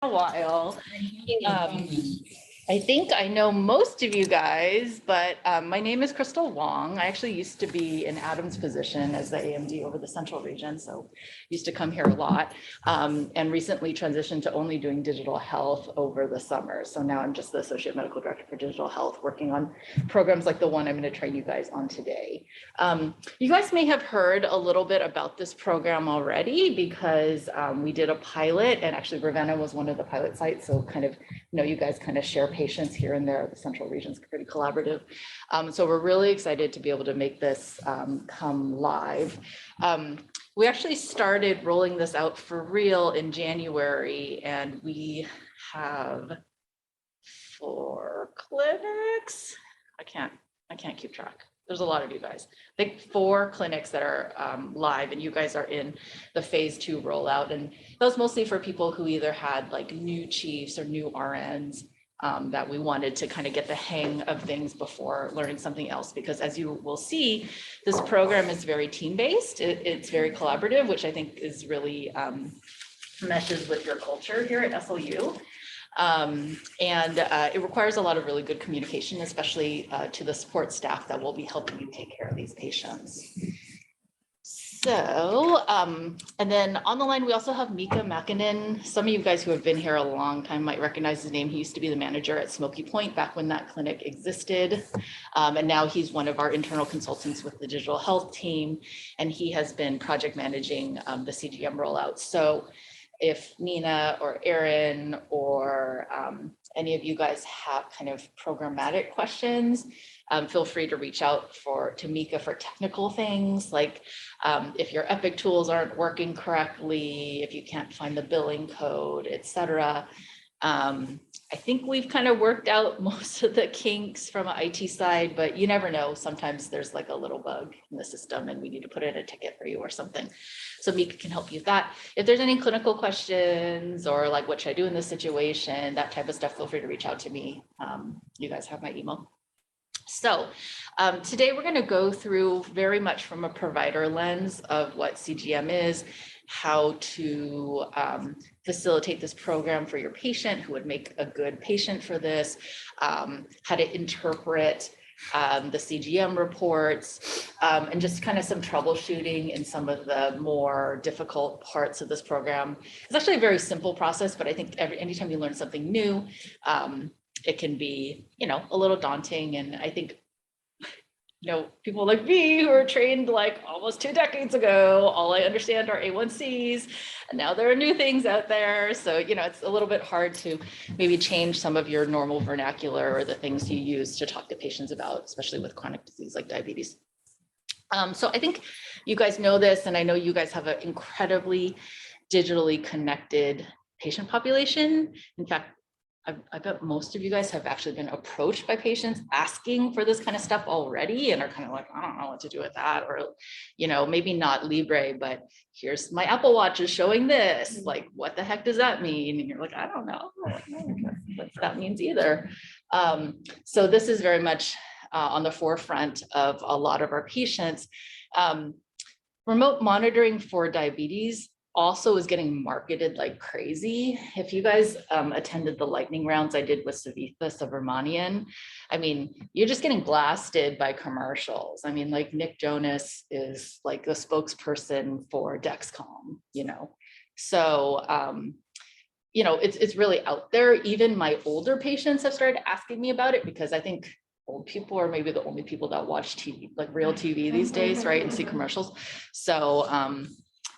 A while. Um, I think I know most of you guys, but my name is Crystal Wong. I actually used to be in Adam's position as the AMD over the Central region, so used to come here a lot, and recently transitioned to only doing digital health over the summer. So now I'm just the Associate Medical Director for Digital Health, working on programs like the one I'm going to train you guys on today. You guys may have heard a little bit about this program already because we did a pilot, and actually Ravenna was one of the pilot sites, so kind of you guys kind of share patients here and there. The Central region is pretty collaborative. So we're really excited to be able to make this come live. We actually started rolling this out for real in January, and we have 4 clinics. I can't keep track. There's a lot of you guys. I think 4 clinics that are live, and you guys are in the phase 2 rollout. And that was mostly for people who either had like new chiefs or new RNs that we wanted to kind of get the hang of things before learning something else. Because as you will see, this program is very team-based. It's very collaborative, which I think is really meshes with your culture here at SLU. It requires a lot of really good communication, especially to the support staff that will be helping you take care of these patients. So, and then on the line, we also have Mika Makinen. Some of you guys who have been here a long time might recognize his name. He used to be the manager at Smoky Point back when that clinic existed. And now he's one of our internal consultants with the digital health team. And he has been project managing the CGM rollout. So if Nina or Erin or any of you guys have kind of programmatic questions, feel free to reach out to Mika for technical things, like if your Epic tools aren't working correctly, if you can't find the billing code, etc. I think we've kind of worked out most of the kinks from an IT side, but you never know. Sometimes there's like a little bug in the system and we need to put in a ticket for you or something. So Mika can help you with that. If there's any clinical questions or like what should I do in this situation, that type of stuff, feel free to reach out to me. You guys have my email. So today we're going to go through very much from a provider lens of what CGM is, how to facilitate this program for your patient, who would make a good patient for this, how to interpret the CGM reports, and just kind of some troubleshooting in some of the more difficult parts of this program. It's actually a very simple process, but I think anytime you learn something new, it can be, a little daunting. And I think, people like me who are trained like almost 2 decades ago, all I understand are A1Cs, and now there are new things out there. So, it's a little bit hard to maybe change some of your normal vernacular or the things you use to talk to patients about, especially with chronic disease like diabetes. So I think you guys know this, and I know you guys have an incredibly digitally connected patient population. In fact, I bet most of you guys have actually been approached by patients asking for this kind of stuff already and are kind of like, I don't know what to do with that. Or, maybe not Libre, but here's my Apple Watch is showing this. Like, what the heck does that mean? And you're like, I don't know what that means either. So this is very much on the forefront of a lot of our patients. Remote monitoring for diabetes also is getting marketed like crazy. If you guys attended the lightning rounds I did with Savitha Subramanian, you're just getting blasted by commercials. Like Nick Jonas is like the spokesperson for Dexcom, So, it's really out there. Even my older patients have started asking me about it because I think old people are maybe the only people that watch TV, like real TV these days, right? And see commercials. So,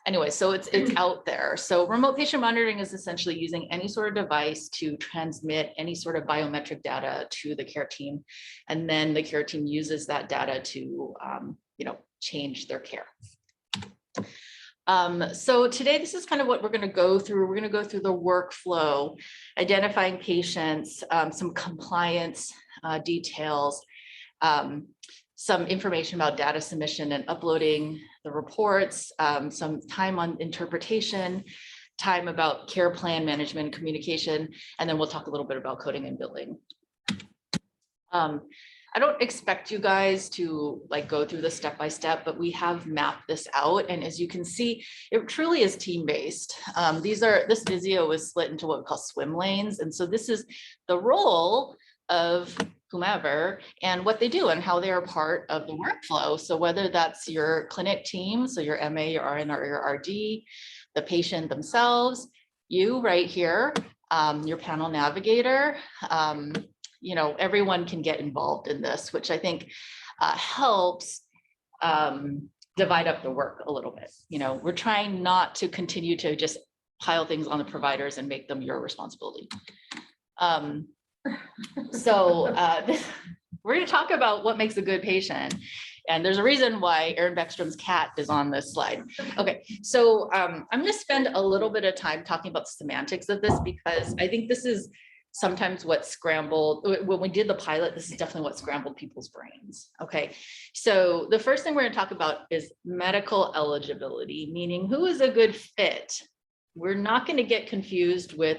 anyway, so it's out there. So remote patient monitoring is essentially using any sort of device to transmit any sort of biometric data to the care team. And then the care team uses that data to, change their care. So today, this is kind of what we're going to go through. We're going to go through the workflow, identifying patients, some compliance details, some information about data submission and uploading the reports, some time on interpretation, time about care plan management, communication, and then we'll talk a little bit about coding and billing. I don't expect you guys to like go through this step by step, but we have mapped this out. And as you can see, it truly is team-based. This physio is split into what we call swim lanes. And so this is the role of whomever and what they do and how they are part of the workflow. So whether that's your clinic team, so your MA, your RN, or your RD, the patient themselves, you right here, your panel navigator, you know, everyone can get involved in this, which I think helps divide up the work a little bit. You know, we're trying not to continue to just pile things on the providers and make them your responsibility. We're going to talk about what makes a good patient. And there's a reason why Erin Beckstrom's cat is on this slide. Okay, so I'm going to spend a little bit of time talking about the semantics of this, because I think this is sometimes what scrambled, when we did the pilot, this is definitely what scrambled people's brains. Okay, so the first thing we're going to talk about is medical eligibility, meaning who is a good fit. We're not going to get confused with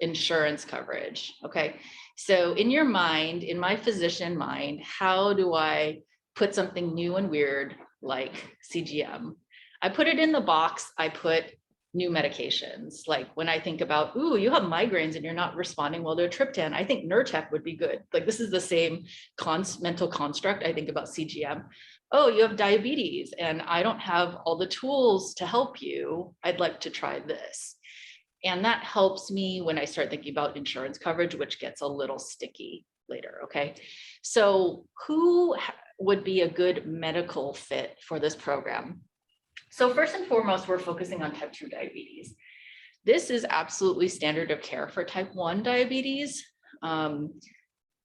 insurance coverage. Okay, so in your mind, in my physician mind, how do I put something new and weird like CGM? I put it in the box. I put new medications. Like when I think about, ooh, you have migraines and you're not responding well to a triptan, I think Nurtec would be good. Like this is the same mental construct I think about CGM. Oh, you have diabetes and I don't have all the tools to help you. I'd like to try this. And that helps me when I start thinking about insurance coverage, which gets a little sticky later, okay? So who would be a good medical fit for this program? So first and foremost, we're focusing on type 2 diabetes. This is absolutely standard of care for type 1 diabetes. And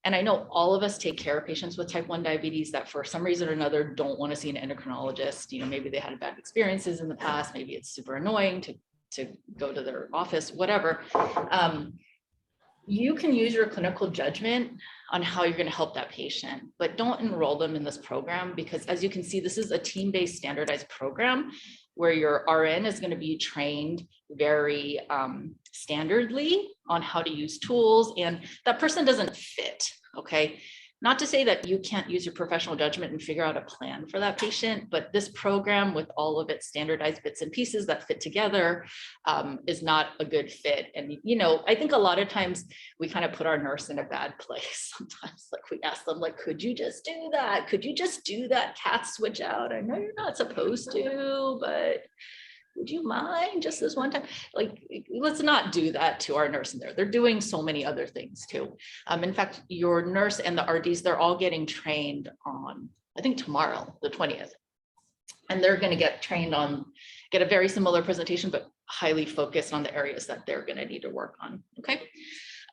I know all of us take care of patients with type 1 diabetes that for some reason or another don't want to see an endocrinologist. You know, maybe they had bad experiences in the past, maybe it's super annoying to go to their office, whatever. You can use your clinical judgment on how you're going to help that patient, but don't enroll them in this program, because as you can see, this is a team-based standardized program where your RN is going to be trained very standardly on how to use tools, and that person doesn't fit, okay? Not to say that you can't use your professional judgment and figure out a plan for that patient, but this program with all of its standardized bits and pieces that fit together is not a good fit. And, you know, I think a lot of times we kind of put our nurse in a bad place. Sometimes like we ask them like, could you just do that? Could you just do that cat switch out? I know you're not supposed to, but would you mind just this one time? Like, let's not do that to our nurse in there. They're doing so many other things too. In fact, your nurse and the RDs, they're all getting trained on, I think tomorrow, the 20th. And they're gonna get trained on, get a very similar presentation, but highly focused on the areas that they're gonna need to work on, okay?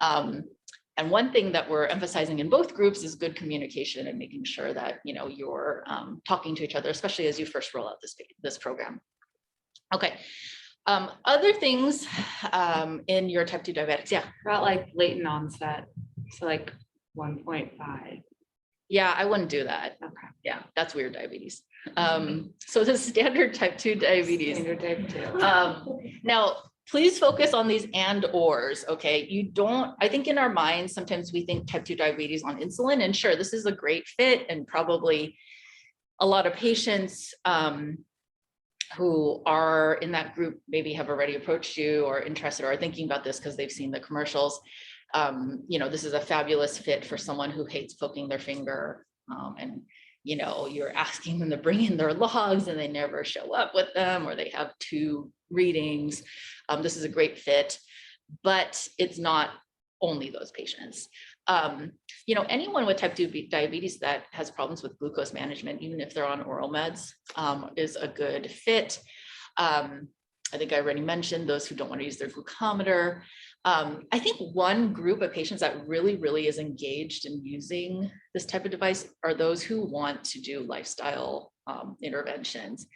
And one thing that we're emphasizing in both groups is good communication and making sure that, you know, you're talking to each other, especially as you first roll out this program. Okay, other things in your type 2 diabetics, yeah. About like latent onset, so like 1.5. Yeah, I wouldn't do that. Okay. Yeah, that's weird diabetes. So the standard type 2 diabetes. Standard type 2. Now, please focus on these and ors, okay? You don't, I think in our minds, sometimes we think type 2 diabetes on insulin, and sure, this is a great fit, and probably a lot of patients who are in that group maybe have already approached you or interested or are thinking about this because they've seen the commercials. You know, this is a fabulous fit for someone who hates poking their finger, and you know, you're asking them to bring in their logs and they never show up with them, or they have 2 readings. This is a great fit, but it's not only those patients. You know, anyone with type 2 diabetes that has problems with glucose management, even if they're on oral meds, is a good fit. I think I already mentioned those who don't want to use their glucometer. I think one group of patients that really is engaged in using this type of device are those who want to do lifestyle interventions.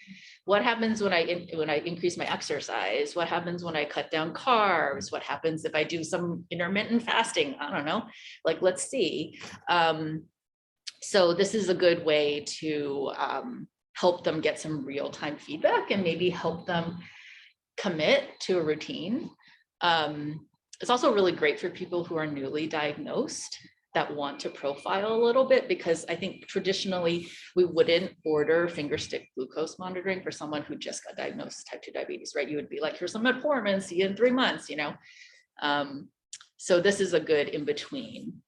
What happens when I increase my exercise? What happens when I cut down carbs? What happens if I do some intermittent fasting? I don't know, like, let's see. So this is a good way to help them get some real-time feedback and maybe help them commit to a routine. It's also really great for people who are newly diagnosed. that want to profile a little bit, because I think traditionally we wouldn't order finger stick glucose monitoring for someone who just got diagnosed type 2 diabetes, right? You would be like, here's some metformin, see you in 3 months, you know? So this is a good in between.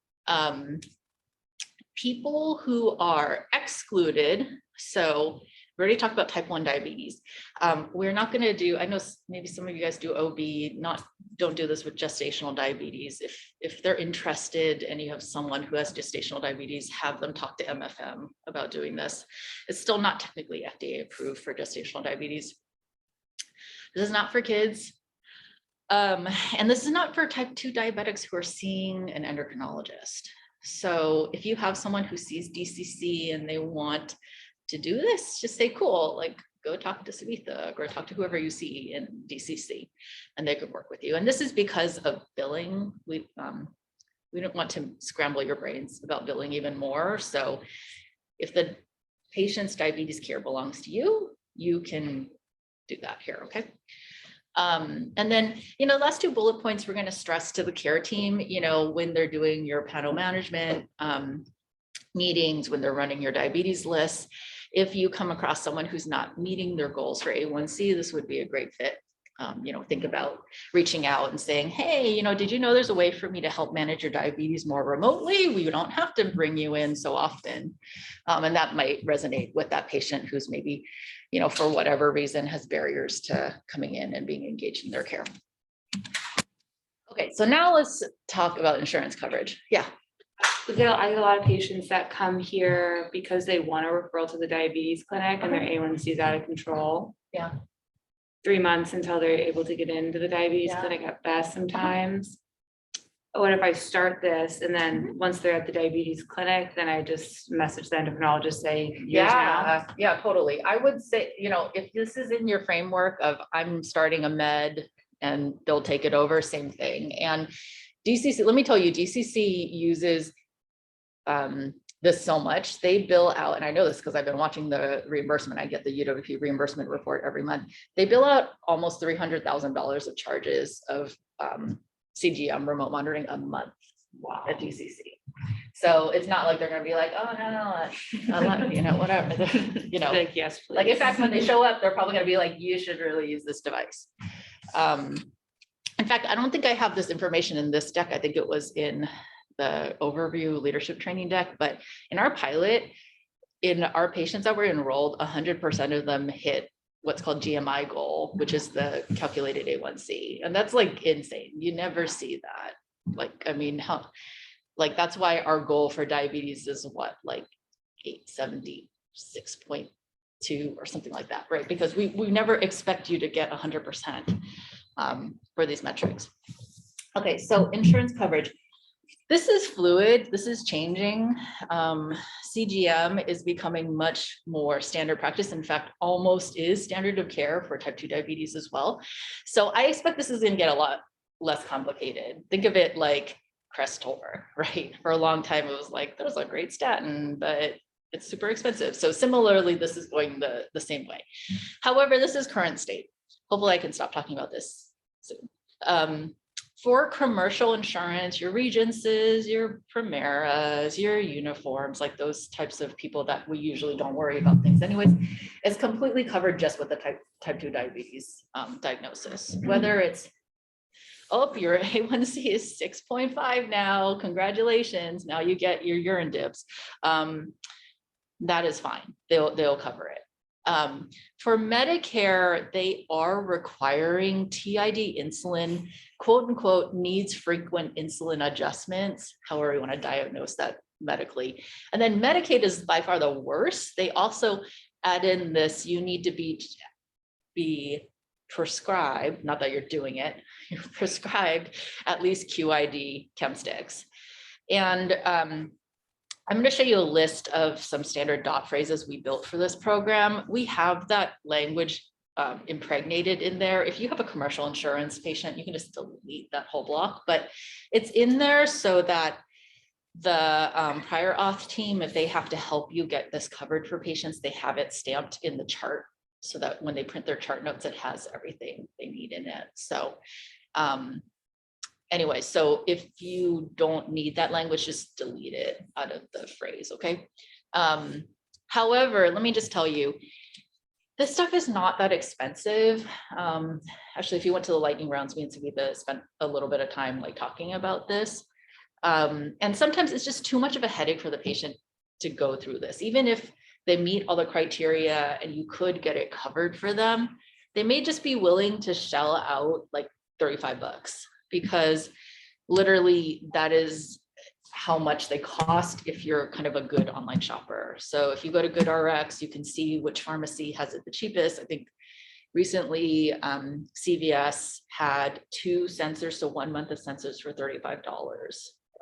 People who are excluded, so we already talked about type 1 diabetes. We're not going to do, I know maybe some of you guys do OB, don't do this with gestational diabetes. If they're interested and you have someone who has gestational diabetes, have them talk to MFM about doing this. It's still not technically FDA approved for gestational diabetes. This is not for kids. And this is not for type 2 diabetics who are seeing an endocrinologist. So if you have someone who sees DCC and they want to do this, just say, cool, like go talk to Savitha, or talk to whoever you see in DCC, and they could work with you. And this is because of billing. We don't want to scramble your brains about billing even more. So if the patient's diabetes care belongs to you, you can do that here, okay? And then, you know, last 2 bullet points, we're going to stress to the care team, you know, when they're doing your panel management meetings, when they're running your diabetes lists, if you come across someone who's not meeting their goals for A1C, this would be a great fit. You know, think about reaching out and saying, hey, you know, did you know there's a way for me to help manage your diabetes more remotely? We don't have to bring you in so often. And that might resonate with that patient who's maybe, you know, for whatever reason has barriers to coming in and being engaged in their care. Okay, so now let's talk about insurance coverage. Yeah. I get a lot of patients that come here because they want a referral to the diabetes clinic and their A1C is out of control. Yeah. 3 months until they're able to get into the diabetes clinic at best sometimes. What if I start this and then once they're at the diabetes clinic, then I just message the endocrinologist, say, yeah, totally. I would say, you know, if this is in your framework of I'm starting a med and they'll take it over, same thing. And DCC, let me tell you, DCC uses this so much. They bill out, and I know this because I've been watching the reimbursement. I get the UWP reimbursement report every month. They bill out almost $300,000 of charges of CGM remote monitoring a month. Wow. At DCC. So it's not like they're going to be like, oh no, you know, whatever, you know, like, yes, please. Like in fact, when they show up, they're probably going to be like, you should really use this device. In fact, I don't think I have this information in this deck. I think it was in the overview leadership training deck, but in our pilot, in our patients that were enrolled, 100% of them hit what's called GMI goal, which is the calculated A1C. And that's like insane. You never see that. Like, I mean, like that's why our goal for diabetes is what, like 876.2 or something like that, right? Because we never expect you to get 100% for these metrics. Okay, so insurance coverage. This is fluid, this is changing. CGM is becoming much more standard practice. In fact, almost is standard of care for type 2 diabetes as well. So I expect this is going to get a lot less complicated. Think of it like Crestor, right? For a long time, it was like, there's a great statin, but it's super expensive. So similarly, this is going the same way. However, this is current state. Hopefully I can stop talking about this soon. For commercial insurance, your Regences, your Primeras, your uniforms, like those types of people that we usually don't worry about things anyways, is completely covered just with the type 2 diabetes diagnosis. Whether it's, oh, your A1C is 6.5 now, congratulations, now you get your urine dibs. That is fine, they'll cover it. For Medicare, they are requiring TID insulin, quote unquote, needs frequent insulin adjustments, however you want to diagnose that medically. And then Medicaid is by far the worst. They also add in this, you need to be prescribed, not that you're doing it, you're prescribed at least QID chem sticks. And I'm going to show you a list of some standard dot phrases we built for this program. We have that language impregnated in there. If you have a commercial insurance patient, you can just delete that whole block, but it's in there so that the prior auth team, if they have to help you get this covered for patients, they have it stamped in the chart so that when they print their chart notes, it has everything they need in it. So anyway, so if you don't need that language, just delete it out of the phrase, okay? However, let me just tell you, this stuff is not that expensive. Actually, if you went to the lightning rounds, me and Savita spent a little bit of time like talking about this. And sometimes it's just too much of a headache for the patient to go through this. Even if they meet all the criteria and you could get it covered for them, they may just be willing to shell out like $35 because literally that is how much they cost if you're kind of a good online shopper. So if you go to GoodRx, you can see which pharmacy has it the cheapest. I think recently CVS had 2 sensors, so 1 month of sensors for $35,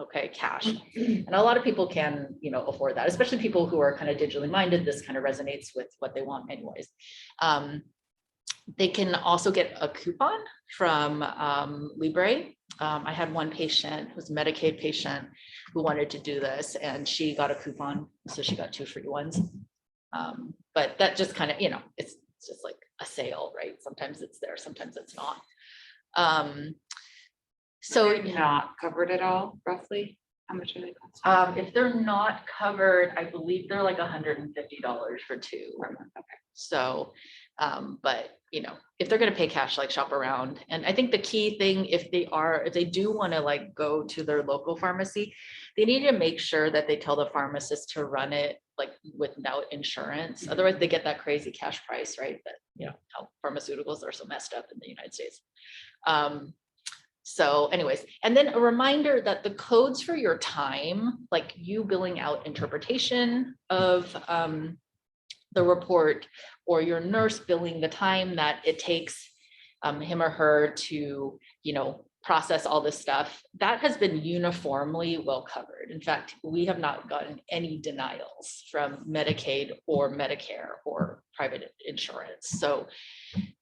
okay, cash. And a lot of people can, you know, afford that, especially people who are kind of digitally minded. This kind of resonates with what they want anyways. They can also get a coupon from Libre. I had one patient who was a Medicaid patient who wanted to do this, and she got a coupon, so she got 2 free ones. But that just kind of, you know, it's just like a sale, right? Sometimes it's there, sometimes it's not. So They're not covered at all, roughly? How much are they costing? if they're not covered, I believe they're like $150 for 2. Okay. So, but you know, if they're going to pay cash, like shop around. And I think the key thing, if they do want to like go to their local pharmacy, they need to make sure that they tell the pharmacist to run it like without insurance. Otherwise they get that crazy cash price, right? That, you know, how pharmaceuticals are so messed up in the United States. So anyways, and then a reminder that the codes for your time, like you billing out interpretation of the report, or your nurse billing the time that it takes him or her to, you know, process all this stuff, that has been uniformly well covered. In fact, we have not gotten any denials from Medicaid or Medicare or private insurance. So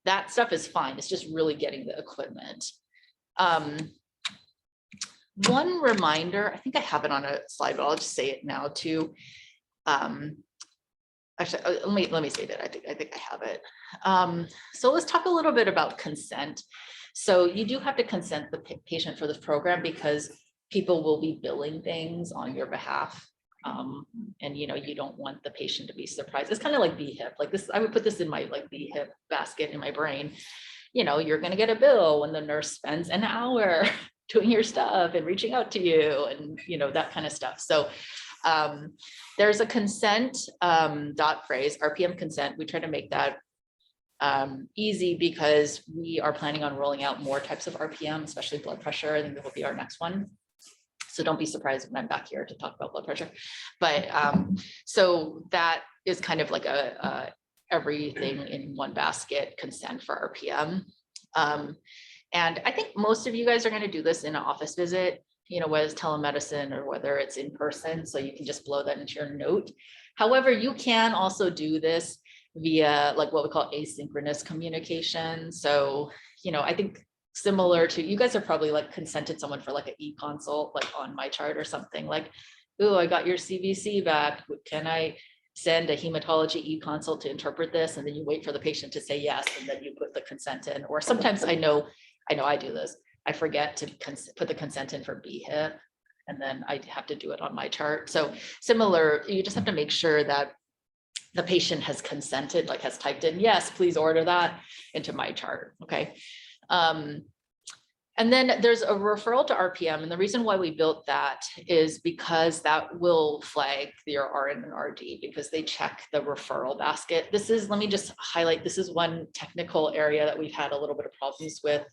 that stuff is fine. It's just really getting the equipment. One reminder, I think I have it on a slide, but I'll just say it now too. Actually, let me say that. I think I have it. So let's talk a little bit about consent. So you do have to consent the patient for this program because people will be billing things on your behalf. And you know, you don't want the patient to be surprised. It's kind of like BHIP, like this. I would put this in my like BHIP basket in my brain. You know, you're going to get a bill when the nurse spends an hour doing your stuff and reaching out to you, and you know, that kind of stuff. So there's a consent dot phrase, RPM consent. We try to make that easy because we are planning on rolling out more types of RPM, especially blood pressure, and that will be our next one. So don't be surprised when I'm back here to talk about blood pressure. But so that is kind of like a everything in one basket consent for RPM. And I think most of you guys are going to do this in an office visit, you know, whether it's telemedicine or whether it's in person. So you can just blow that into your note. However, you can also do this via like what we call asynchronous communication. So, you know, I think similar to, you guys are probably like consented someone for like an e-consult, like on my chart or something like, oh, I got your CVC back. Can I send a hematology e-consult to interpret this? And then you wait for the patient to say yes, and then you put the consent in. Or sometimes I know I do this. I forget to put the consent in for BHIP, and then I have to do it on my chart. So similar, you just have to make sure that the patient has consented, like has typed in, yes, please order that into my chart, okay? And then there's a referral to RPM. And the reason why we built that is because that will flag your RN and RD because they check the referral basket. This is, let me just highlight, this is one technical area that we've had a little bit of problems with.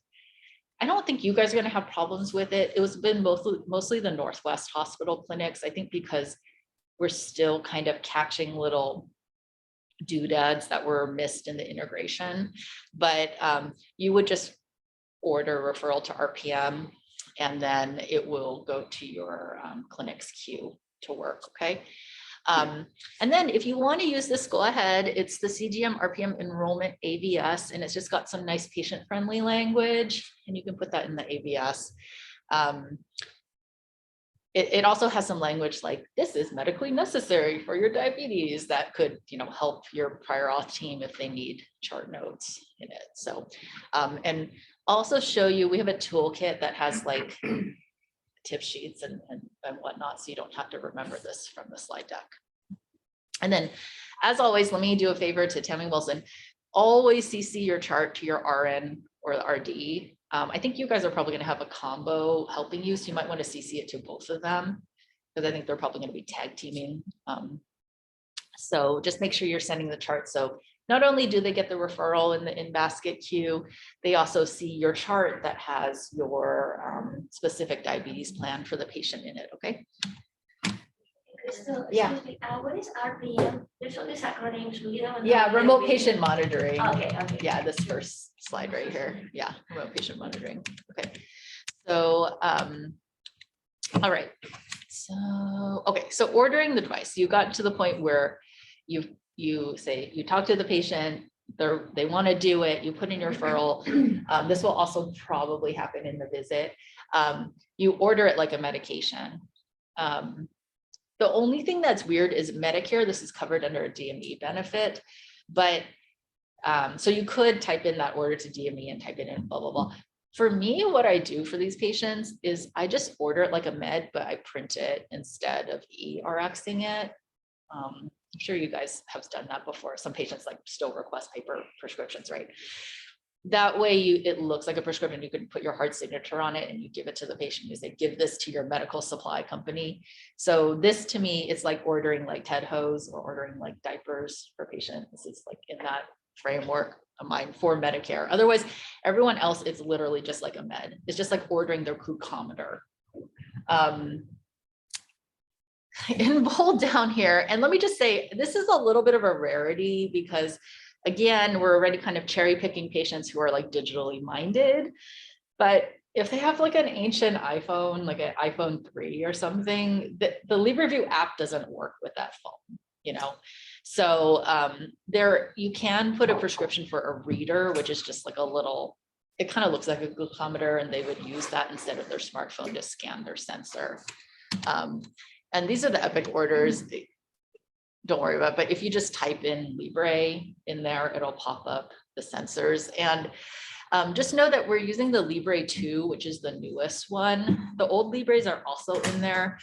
I don't think you guys are going to have problems with it. It was been mostly the Northwest hospital clinics, I think, because we're still kind of catching little doodads that were missed in the integration. But you would just order referral to RPM, and then it will go to your clinic's queue to work, okay? And then if you want to use this, go ahead. It's the CGM RPM enrollment AVS, and it's just got some nice patient-friendly language, and you can put that in the AVS. It also has some language like, this is medically necessary for your diabetes, that could, you know, help your prior auth team if they need chart notes in it. So, and also show you, we have a toolkit that has like tip sheets and whatnot, so you don't have to remember this from the slide deck. And then, as always, let me do a favor to Tammy Wilson. Always CC your chart to your RN or the RD. I think you guys are probably going to have a combo helping you, so you might want to CC it to both of them, because I think they're probably going to be tag teaming. So just make sure you're sending the chart. So not only do they get the referral in the in-basket queue, they also see your chart that has your specific diabetes plan for the patient in it, okay? Crystal, Yeah. excuse me, what is RPM? There's all these acronyms. Yeah, remote patient monitoring. Okay. Yeah, this first slide right here. Yeah, remote patient monitoring. Okay. So, all right. So, okay. So ordering the device, you got to the point where you say, you talk to the patient, they want to do it, you put in your referral. This will also probably happen in the visit. You order it like a medication. The only thing that's weird is Medicare, this is covered under a DME benefit, but so you could type in that order to DME and type it in, blah, blah, blah. For me, what I do for these patients is I just order it like a med, but I print it instead of ERXing it. I'm sure you guys have done that before. Some patients like still request paper prescriptions, right? That way it looks like a prescription. You can put your hard signature on it and you give it to the patient. You say, give this to your medical supply company. So this to me, it's like ordering like TED hose or ordering like diapers for patients. This is like in that framework of mine for Medicare. Otherwise, everyone else, it's literally just like a med. It's just like ordering their glucometer. In bold down here, and let me just say, this is a little bit of a rarity because again, we're already kind of cherry picking patients who are like digitally minded, but if they have like an ancient iPhone, like an iPhone 3 or something, the LibreView app doesn't work with that phone, you know? So there, you can put a prescription for a reader, which is just like a little, it kind of looks like a glucometer, and they would use that instead of their smartphone to scan their sensor. And these are the Epic orders. Don't worry about it, but if you just type in Libre in there, it'll pop up the sensors. And just know that we're using the Libre 2, which is the newest one. The old Libres are also in there,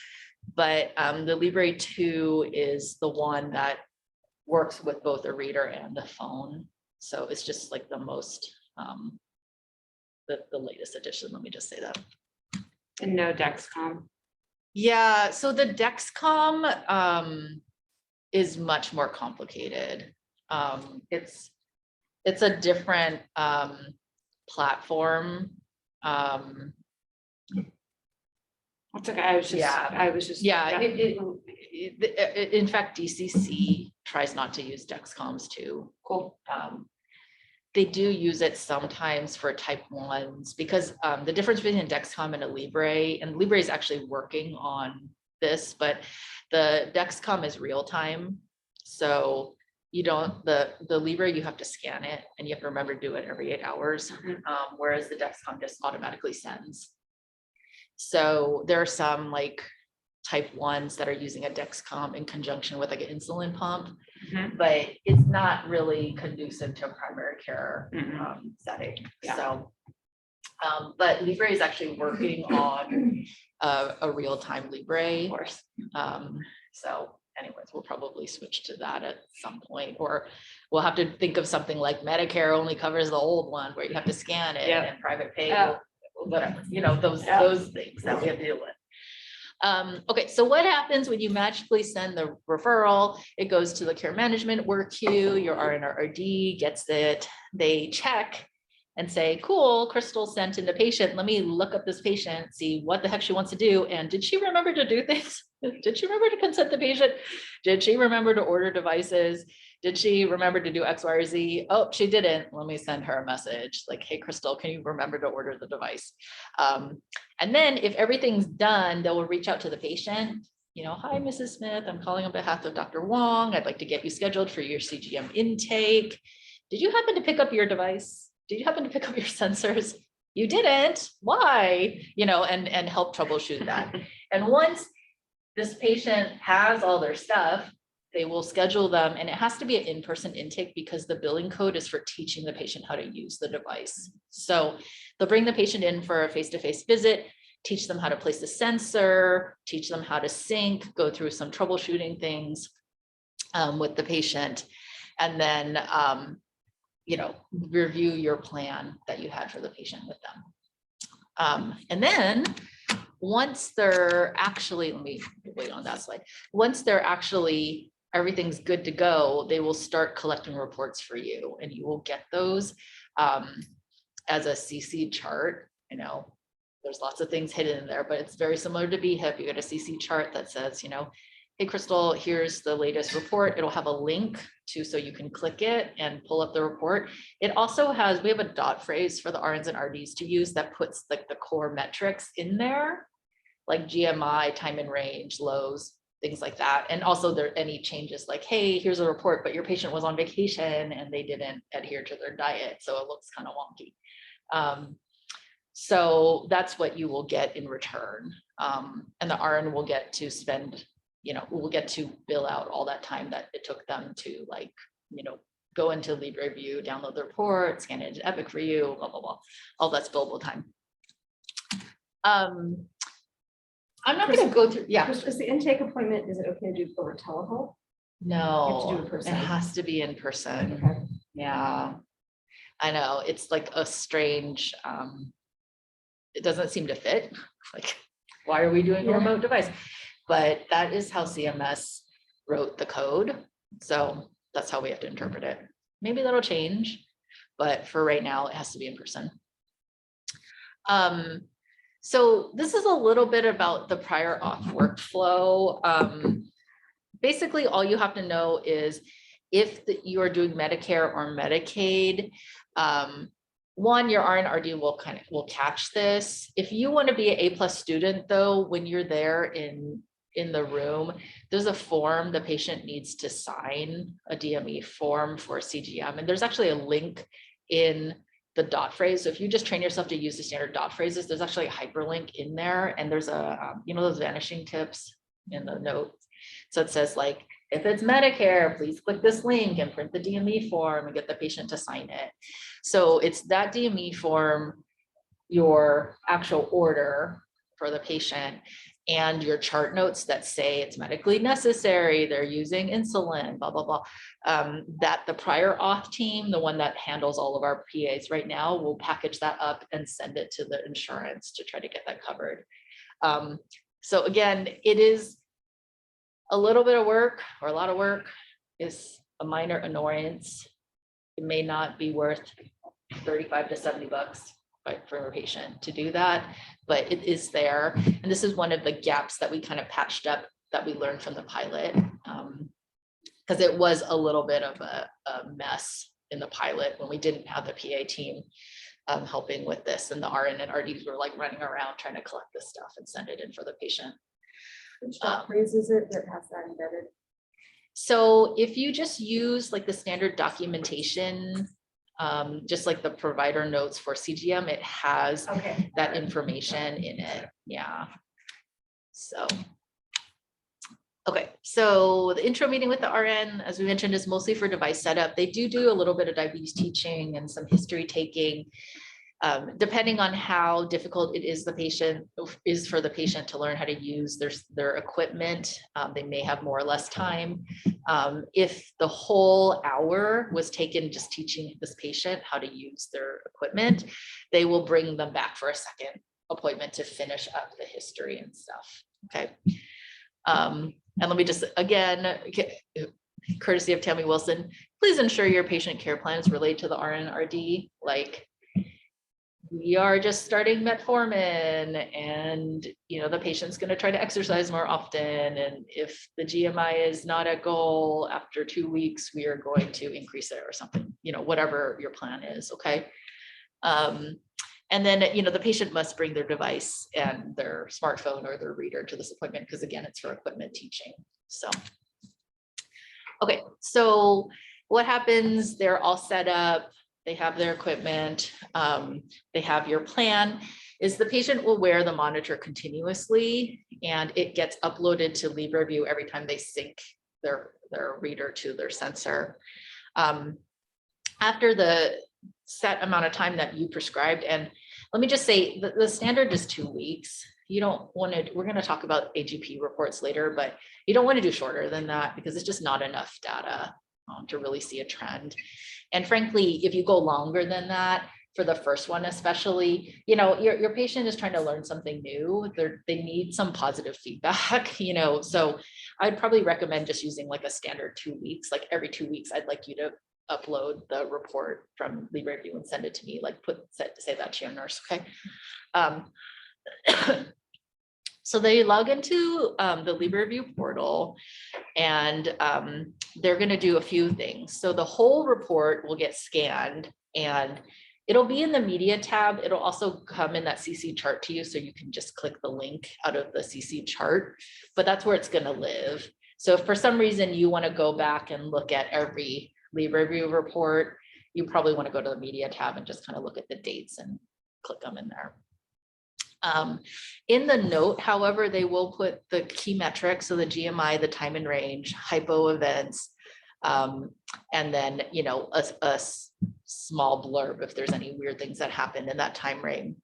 but the Libre 2 is the one that works with both a reader and a phone. So it's just like the most, the latest edition, let me just say that. And no Dexcom. Yeah, so the Dexcom is much more complicated. It's a different platform. It's okay. I was just Yeah. In fact, DCC tries not to use Dexcoms too. Cool. They do use it sometimes for type 1s because the difference between Dexcom and a Libre, and Libre is actually working on this, but the Dexcom is real time. So you don't, the Libre, you have to scan it and you have to remember to do it every 8 hours. Whereas the Dexcom just automatically sends. So there are some like type 1s that are using a Dexcom in conjunction with like an insulin pump, but it's not really conducive to a primary care setting. Yeah. So, but Libre is actually working on a real-time Libre. Of course. So anyways, we'll probably switch to that at some point, or we'll have to think of something like Medicare only covers the old one where you have to scan it, and private pay, whatever, you know, those things that we have to deal with. Okay, so what happens when you magically send the referral? It goes to the care management work queue, your RN or RD gets it, they check and say, cool, Crystal sent in the patient. Let me look up this patient, see what the heck she wants to do. And did she remember to do things? Did she remember to consent the patient? Did she remember to order devices? Did she remember to do X, Y, or Z? Oh, she didn't. Let me send her a message like, hey, Crystal, can you remember to order the device? And then if everything's done, they will reach out to the patient. You know, hi, Mrs. Smith, I'm calling on behalf of Dr. Wong. I'd like to get you scheduled for your CGM intake. Did you happen to pick up your device? Did you happen to pick up your sensors? You didn't. Why? You know, and help troubleshoot that. And once this patient has all their stuff, they will schedule them, and it has to be an in-person intake because the billing code is for teaching the patient how to use the device. So they'll bring the patient in for a face-to-face visit, teach them how to place the sensor, teach them how to sync, go through some troubleshooting things with the patient, and then, review your plan that you had for the patient with them. And then once they're actually, let me wait on that slide. Once they're actually, everything's good to go, they will start collecting reports for you, and you will get those as a CC chart. I know there's lots of things hidden in there, but it's very similar to BHIP. You get a CC chart that says, hey, Crystal, here's the latest report. It'll have a link to, so you can click it and pull up the report. It also has, we have a dot phrase for the RNs and RDs to use that puts like the core metrics in there, like GMI, time in range, lows, things like that. And also there are any changes like, hey, here's a report, but your patient was on vacation and they didn't adhere to their diet, so it looks kind of wonky. So that's what you will get in return. And the RN will get to spend, we'll get to bill out all that time that it took them to go into LibreView, download the report, scan it into Epic for you, blah, blah, blah. All that's billable time. I'm not going to go through, yeah. Is the intake appointment, is it okay to do over telehealth? No, You have to do it in person. it has to be in person. Okay. Yeah, I know. It's like a strange, it doesn't seem to fit. Like, why are we doing a remote device? But that is how CMS wrote the code. So that's how we have to interpret it. Maybe that'll change, but for right now, it has to be in person. So this is a little bit about the prior auth workflow. Basically, all you have to know is if you are doing Medicare or Medicaid, one, your RN/RD will catch this. If you want to be an A+ student, though, when you're there in the room, there's a form the patient needs to sign, a DME form for CGM, and there's actually a link in the dot phrase. So if you just train yourself to use the standard dot phrases, there's actually a hyperlink in there, and there's a those vanishing tips in the notes. So it says like, if it's Medicare, please click this link and print the DME form and get the patient to sign it. So it's that DME form, your actual order for the patient, and your chart notes that say it's medically necessary, they're using insulin, blah, blah, blah. That the prior auth team, the one that handles all of our PAs right now, will package that up and send it to the insurance to try to get that covered. So again, it is a little bit of work, or a lot of work, is a minor annoyance. It may not be worth $35 to $70 for a patient to do that, but it is there. And this is one of the gaps that we kind of patched up that we learned from the pilot, because it was a little bit of a mess in the pilot when we didn't have the PA team helping with this, and the RN and RDs were like running around trying to collect this stuff and send it in for the patient. Which dot phrase is it that has that embedded? So if you just use like the standard documentation, just like the provider notes for CGM, it has that information in it. Yeah. So, okay. So the intro meeting with the RN, as we mentioned, is mostly for device setup. They do a little bit of diabetes teaching and some history taking. Depending on how difficult it is for the patient to learn how to use their equipment, they may have more or less time. If the whole hour was taken just teaching this patient how to use their equipment, they will bring them back for a second appointment to finish up the history and stuff. Okay. And let me just, again, courtesy of Tammy Wilson, please ensure your patient care plans relate to the RN/RD. Like, we are just starting metformin, and the patient's going to try to exercise more often, and if the GMI is not at goal after 2 weeks, we are going to increase it or something, whatever your plan is. Okay. And then the patient must bring their device and their smartphone or their reader to this appointment, because again, it's for equipment teaching. So okay, so what happens? They're all set up. They have their equipment, they have your plan, is the patient will wear the monitor continuously, and it gets uploaded to LibreView every time they sync their reader to their sensor. After the set amount of time that you prescribed, and let me just say the standard is 2 weeks. You don't want to, we're going to talk about AGP reports later, but you don't want to do shorter than that because it's just not enough data to really see a trend. And frankly, if you go longer than that, for the first one especially, you know, your patient is trying to learn something new. They need some positive feedback, you know, so I'd probably recommend just using like a standard 2 weeks, like every 2 weeks, I'd like you to upload the report from LibreView and send it to me, like say that to your nurse, okay? So they log into the LibreView portal and they're going to do a few things. So the whole report will get scanned and it'll be in the media tab. It'll also come in that CC chart to you. So you can just click the link out of the CC chart, but that's where it's going to live. So if for some reason you want to go back and look at every LibreView report, you probably want to go to the media tab and just kind of look at the dates and click them in there. In the note, however, they will put the key metrics, so the GMI, the time and range, hypo events, and then, you know, a small blurb if there's any weird things that happen in that time frame.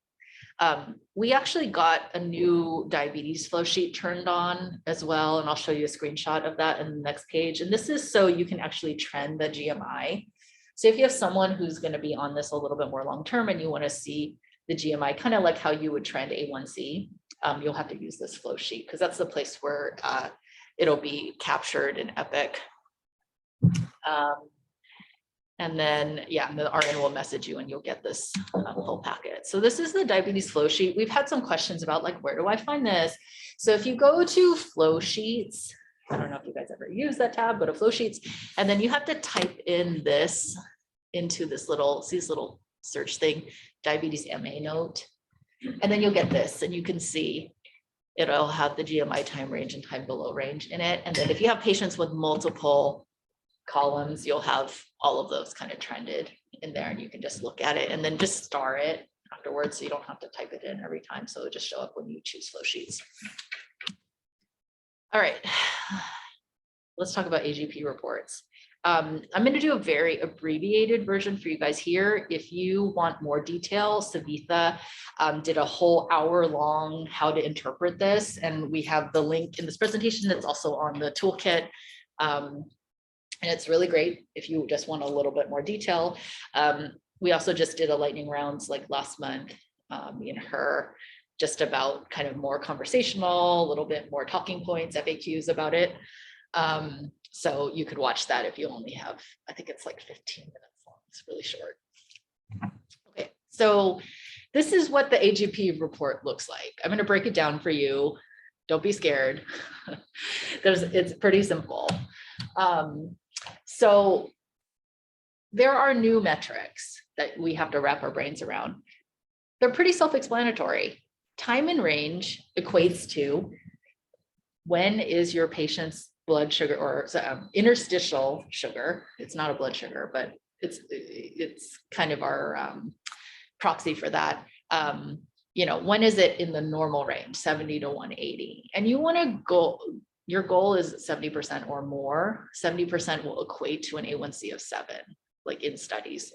We actually got a new diabetes flow sheet turned on as well, and I'll show you a screenshot of that in the next page. And this is so you can actually trend the GMI. So if you have someone who's going to be on this a little bit more long-term and you want to see the GMI, kind of like how you would trend A1C, you'll have to use this flow sheet because that's the place where it'll be captured in Epic. And then, yeah, the RN will message you and you'll get this full packet. So this is the diabetes flow sheet. We've had some questions about like, where do I find this? So if you go to flow sheets, I don't know if you guys ever use that tab, but a flow sheets, and then you have to type in this into this little, see this little search thing, diabetes MA note, and then you'll get this and you can see it'll have the GMI time range and time below range in it. And then if you have patients with multiple columns, you'll have all of those kind of trended in there and you can just look at it and then just star it afterwards. So you don't have to type it in every time. So it'll just show up when you choose flow sheets. All right, let's talk about AGP reports. I'm going to do a very abbreviated version for you guys here. If you want more detail, Savitha did a whole hour-long how to interpret this, and we have the link in this presentation that's also on the toolkit. And it's really great if you just want a little bit more detail. We also just did a lightning rounds like last month in her, just about kind of more conversational, a little bit more talking points, FAQs about it. So you could watch that if you only have, I think it's like 15 minutes long. It's really short. Okay, so this is what the AGP report looks like. I'm going to break it down for you. Don't be scared. It's pretty simple. So there are new metrics that we have to wrap our brains around. They're pretty self-explanatory. Time and range equates to when is your patient's blood sugar or interstitial sugar. It's not a blood sugar, but it's kind of our proxy for that. You know, when is it in the normal range, 70 to 180? And you want to go, your goal is 70% or more. 70% will equate to an A1C of 7, like in studies.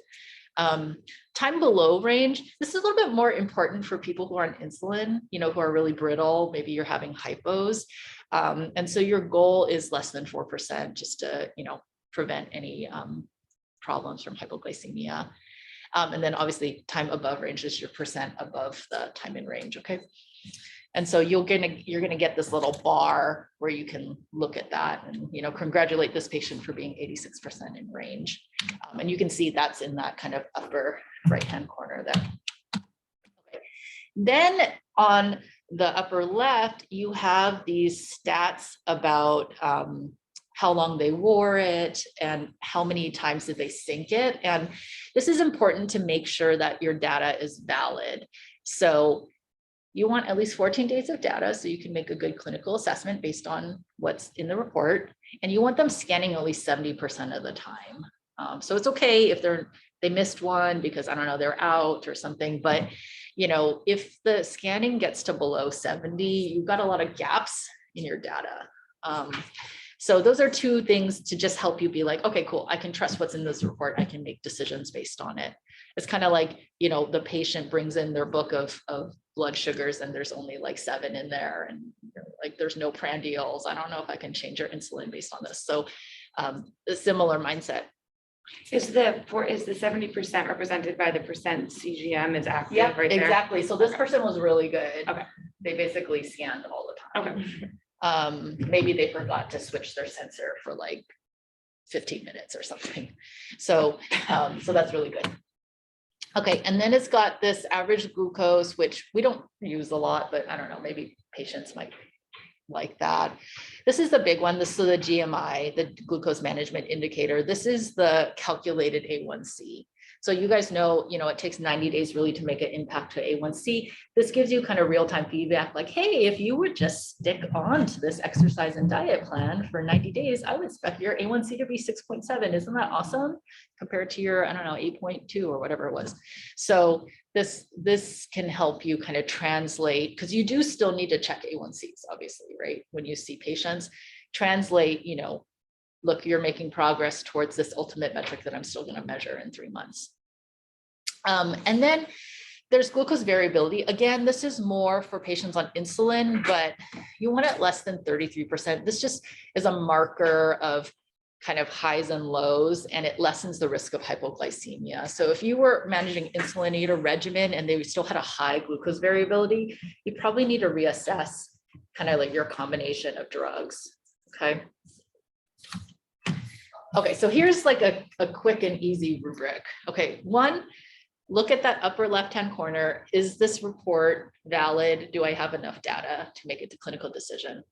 Time below range, this is a little bit more important for people who are on insulin, you know, who are really brittle, maybe you're having hypos. And so your goal is less than 4% just to, you know, prevent any problems from hypoglycemia. And then obviously time above range is your percent above the time in range, okay? And so you're gonna get this little bar where you can look at that and, you know, congratulate this patient for being 86% in range. And you can see that's in that kind of upper right-hand corner there. Okay. Then on the upper left, you have these stats about how long they wore it and how many times did they sync it. And this is important to make sure that your data is valid. So you want at least 14 days of data so you can make a good clinical assessment based on what's in the report. And you want them scanning at least 70% of the time. So it's okay if they missed one because, I don't know, they're out or something, but you know, if the scanning gets to below 70, you've got a lot of gaps in your data. So those are two things to just help you be like, okay, cool, I can trust what's in this report. I can make decisions based on it. It's kind of like, you know, the patient brings in their book of blood sugars and there's only like 7 in there and like there's no prandials. I don't know if I can change your insulin based on this. So a similar mindset. Is the 70% represented by the percent CGM is active right there? Exactly. So this person was really good. Okay. They basically scanned all the time. Okay. Maybe they forgot to switch their sensor for like 15 minutes or something. So, so that's really good. Okay, and then it's got this average glucose, which we don't use a lot, but I don't know, maybe patients might like that. This is the big one. This is the GMI, the glucose management indicator. This is the calculated A1C. So you guys know, it takes 90 days really to make an impact to A1C. This gives you kind of real-time feedback like, hey, if you would just stick on to this exercise and diet plan for 90 days, I would expect your A1C to be 6.7. Isn't that awesome? Compared to your, I don't know, 8.2 or whatever it was. So this can help you kind of translate, because you do still need to check A1Cs, obviously, right? When you see patients, translate, look, you're making progress towards this ultimate metric that I'm still going to measure in 3 months. And then there's glucose variability. Again, this is more for patients on insulin, but you want it less than 33%. This just is a marker of kind of highs and lows, and it lessens the risk of hypoglycemia. So if you were managing insulin, you had a regimen and they still had a high glucose variability, you probably need to reassess kind of like your combination of drugs, okay? Okay, so here's like a quick and easy rubric. Okay, 1, look at that upper left-hand corner. Is this report valid? Do I have enough data to make it to clinical decision?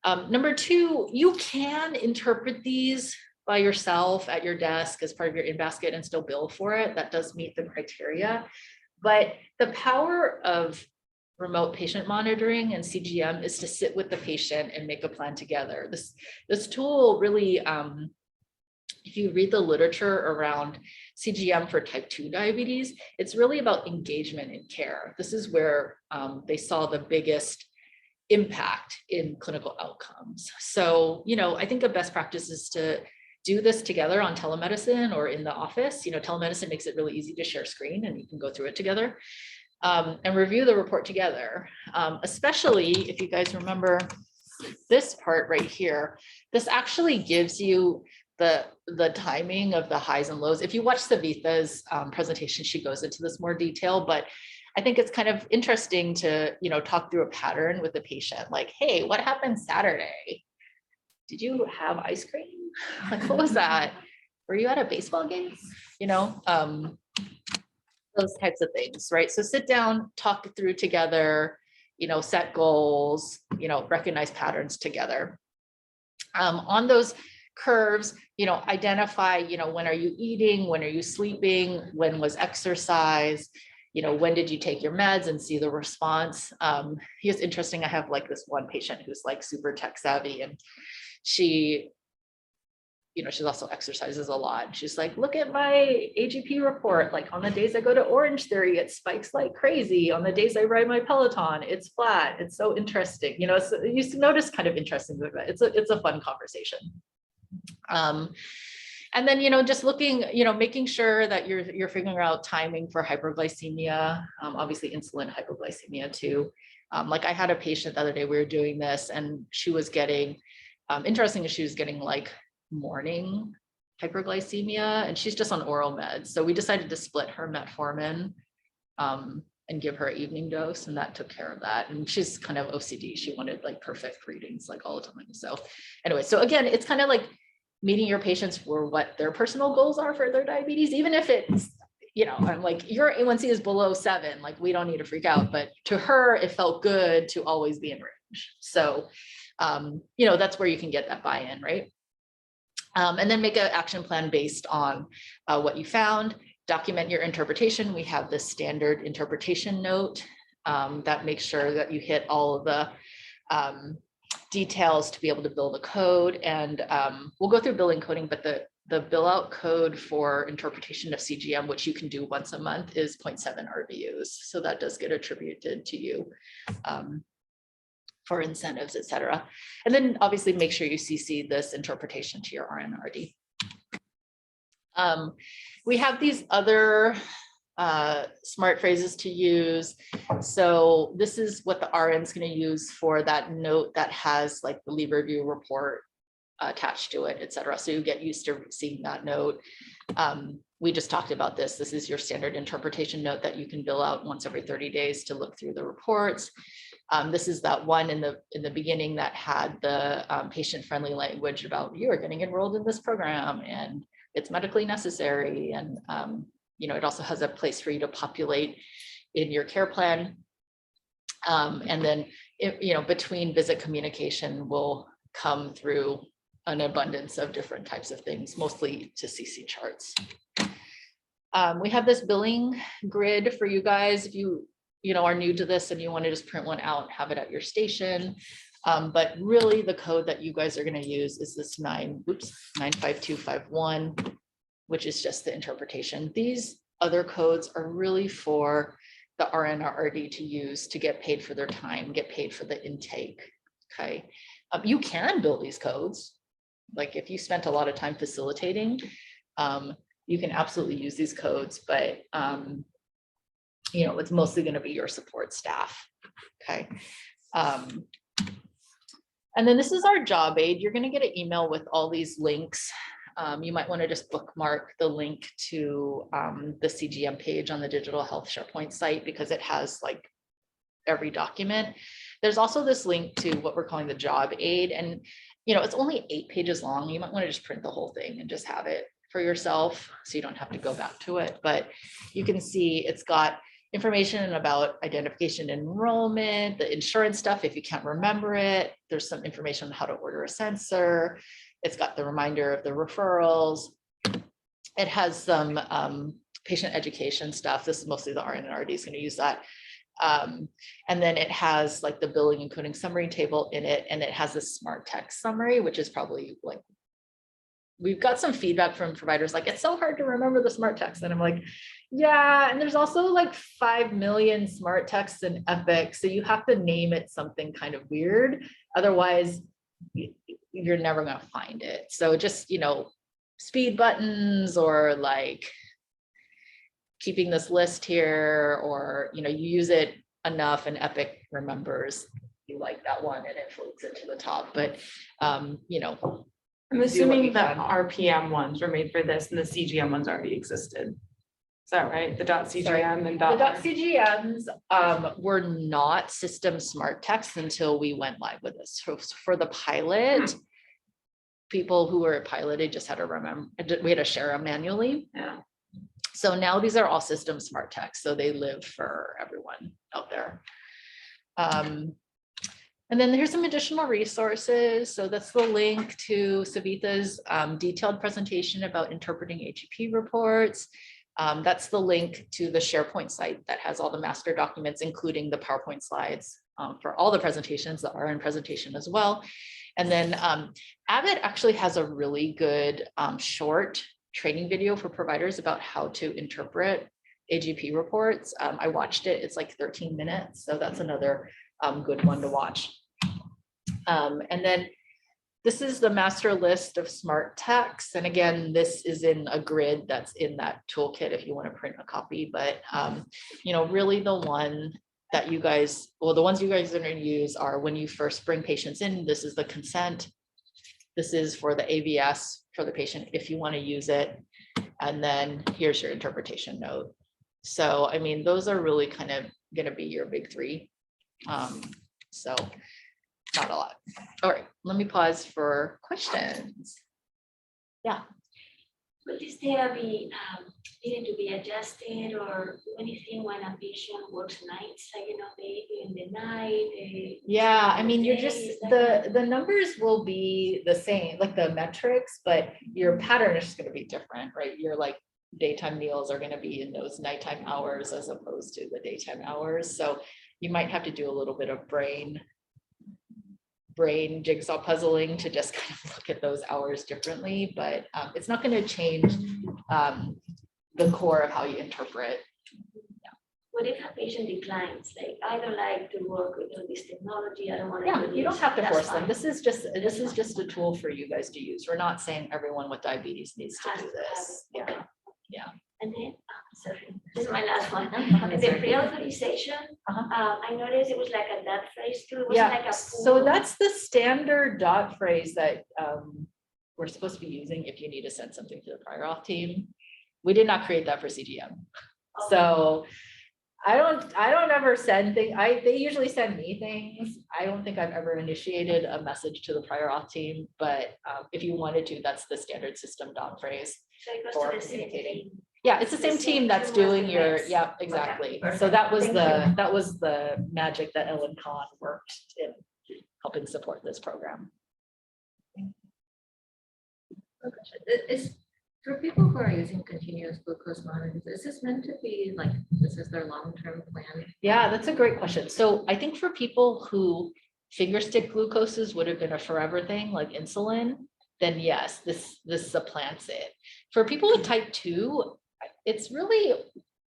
Number 2, you can interpret these by yourself at your desk as part of your in-basket and still bill for it. That does meet the criteria. But the power of remote patient monitoring and CGM is to sit with the patient and make a plan together. This tool really, if you read the literature around CGM for type 2 diabetes, it's really about engagement in care. This is where they saw the biggest impact in clinical outcomes. So, I think a best practice is to do this together on telemedicine or in the office. Telemedicine makes it really easy to share screen and you can go through it together and review the report together. Especially if you guys remember this part right here, this actually gives you the timing of the highs and lows. If you watch Savitha's presentation, she goes into this more detail, but I think it's kind of interesting to, talk through a pattern with the patient, like, hey, what happened Saturday? Did you have ice cream? Like, what was that? Were you at a baseball game? Those types of things, right? So sit down, talk it through together, set goals, recognize patterns together. On those curves, identify, when are you eating? When are you sleeping? When was exercise? When did you take your meds and see the response? It's interesting. I have like this one patient who's like super tech savvy and she, she also exercises a lot. She's like, look at my AGP report. Like on the days I go to Orange Theory, it spikes like crazy. On the days I ride my Peloton, it's flat. It's so interesting. So you notice kind of interesting. It's a fun conversation. And then, just looking, making sure that you're figuring out timing for hyperglycemia, obviously insulin hypoglycemia too. Like I had a patient the other day, we were doing this and she was getting, interesting is she was getting like morning hyperglycemia and she's just on oral meds. So we decided to split her metformin and give her an evening dose, and that took care of that. And she's kind of OCD. She wanted like perfect readings like all the time. So anyway, so again, it's kind of like meeting your patients for what their personal goals are for their diabetes, even if it's, I'm like, your A1C is below 7, like we don't need to freak out, but to her, it felt good to always be in range. So, that's where you can get that buy-in, right? And then make an action plan based on what you found, document your interpretation. We have this standard interpretation note that makes sure that you hit all of the details to be able to build a code. And we'll go through billing coding, but the bill out code for interpretation of CGM, which you can do once a month, is 0.7 RVUs. So that does get attributed to you for incentives, et cetera. And then obviously make sure you CC this interpretation to your RNRD. We have these other smart phrases to use. So this is what the RN is going to use for that note that has like the leave review report attached to it, et cetera. So you get used to seeing that note. We just talked about this. This is your standard interpretation note that you can fill out once every 30 days to look through the reports. This is that one in the beginning that had the patient-friendly language about you are getting enrolled in this program and it's medically necessary. And you know, it also has a place for you to populate in your care plan. And then, you know, between visit communication will come through an abundance of different types of things, mostly to CC charts. We have this billing grid for you guys. If you know, are new to this and you want to just print one out, have it at your station. But really the code that you guys are going to use is this 95251, which is just the interpretation. These other codes are really for the RN/RD to use to get paid for their time, get paid for the intake. Okay. You can build these codes. Like if you spent a lot of time facilitating, you can absolutely use these codes, but you know, it's mostly going to be your support staff. Okay. And then this is our job aid. You're going to get an email with all these links. You might want to just bookmark the link to the CGM page on the digital health SharePoint site because it has like every document. There's also this link to what we're calling the job aid. And, you know, it's only 8 pages long. You might want to just print the whole thing and just have it for yourself so you don't have to go back to it. But you can see it's got information about identification enrollment, the insurance stuff if you can't remember it. There's some information on how to order a sensor. It's got the reminder of the referrals. It has some patient education stuff. This is mostly the RN and RD is going to use that. And then it has like the billing and coding summary table in it. And it has a smart text summary, which is probably like, we've got some feedback from providers like, it's so hard to remember the smart text. And I'm like, yeah, and there's also like 5 million smart texts in Epic. So you have to name it something kind of weird. Otherwise, you're never going to find it. So just, you know, speed buttons or like keeping this list here, or, you know, you use it enough and Epic remembers you like that one and it floats it to the top. But, you know, I'm assuming the RPM ones were made for this and the CGM ones already existed. Is that right? The .cgm and .cgms were not system smart text until we went live with this. So for the pilot, people who were piloted just had to remember, we had to share them manually. Yeah. So now these are all system smart text. So they live for everyone out there. And then here's some additional resources. So that's the link to Savitha's detailed presentation about interpreting AGP reports. That's the link to the SharePoint site that has all the master documents, including the PowerPoint slides for all the presentations, the RN presentation as well. And then Abbott actually has a really good short training video for providers about how to interpret AGP reports. I watched it, it's like 13 minutes. So that's another good one to watch. And then this is the master list of smart texts. And again, this is in a grid that's in that toolkit if you want to print a copy. But, you know, really the one that you guys, well, the ones you guys are going to use are when you first bring patients in, this is the consent. This is for the AVS for the patient if you want to use it. And then here's your interpretation note. So, I mean, those are really kind of going to be your big three. So not a lot. All right, let me pause for questions. Yeah. Would this data be needed to be adjusted or do anything when a patient works nights, like, you know, they in the night? Yeah, I mean, you're just, Is that the numbers will be the same, like the metrics, but your pattern is just going to be different, right? Your like daytime meals are going to be in those nighttime hours as opposed to the daytime hours. So you might have to do a little bit of brain jigsaw puzzling to just kind of look at those hours differently, but it's not going to change the core of how you interpret. When what if a patient declines, like, I don't like to work with all this technology, I don't want to Yeah, do you don't this," have to that's force them. fine. This is just a tool for you guys to use. We're not saying everyone with diabetes needs to Has do to have this. it. Yeah, yeah. And then, sorry, this is my last one. Okay, The sorry. pre-authorization, Uh-huh. I noticed it was like a dot phrase too. It wasn't Yeah, like a so full- that's the standard dot phrase that we're supposed to be using if you need to send something to the prior auth team. We did not create that for CGM. So I don't ever send things. They usually send me things. I don't think I've ever initiated a message to the prior auth team, but if you wanted to, that's the standard system dot phrase. So it goes for to the same communicating. team. Yeah, it's the The same same team that's team as doing the your, next. yeah, exactly. So perfect. that was Thank that was the magic that Ellen Kahn worked in helping support this program. Is for people who are using continuous glucose monitors, is this meant to be like, this is their long-term plan? Yeah, that's a great question. So I think for people who finger stick glucoses would have been a forever thing like insulin, then yes, this supplants it. For people with type 2, it's really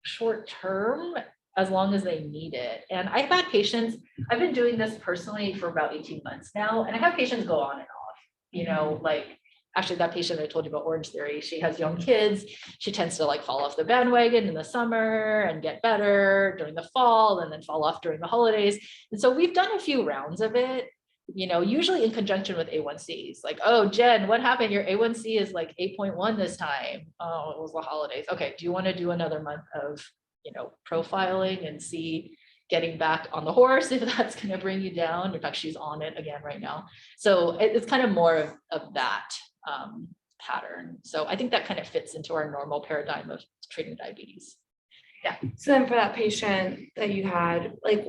short term as long as they need it. And I've had patients, I've been doing this personally for about 18 months now, and I have patients go on and off, you know, like actually that patient I told you about Orange Theory, she has young kids. She tends to like fall off the bandwagon in the summer and get better during the fall and then fall off during the holidays. And so we've done a few rounds of it, you know, usually in conjunction with A1Cs, like, oh, Jen, what happened? Your A1C is like 8.1 this time. Oh, it was the holidays. Okay, do you want to do another month of, you know, profiling and see getting back on the horse if that's going to bring you down? In fact, she's on it again right now. So it's kind of more of that pattern. So I think that kind of fits into our normal paradigm of treating diabetes. Yeah. So then for that patient that you had, like,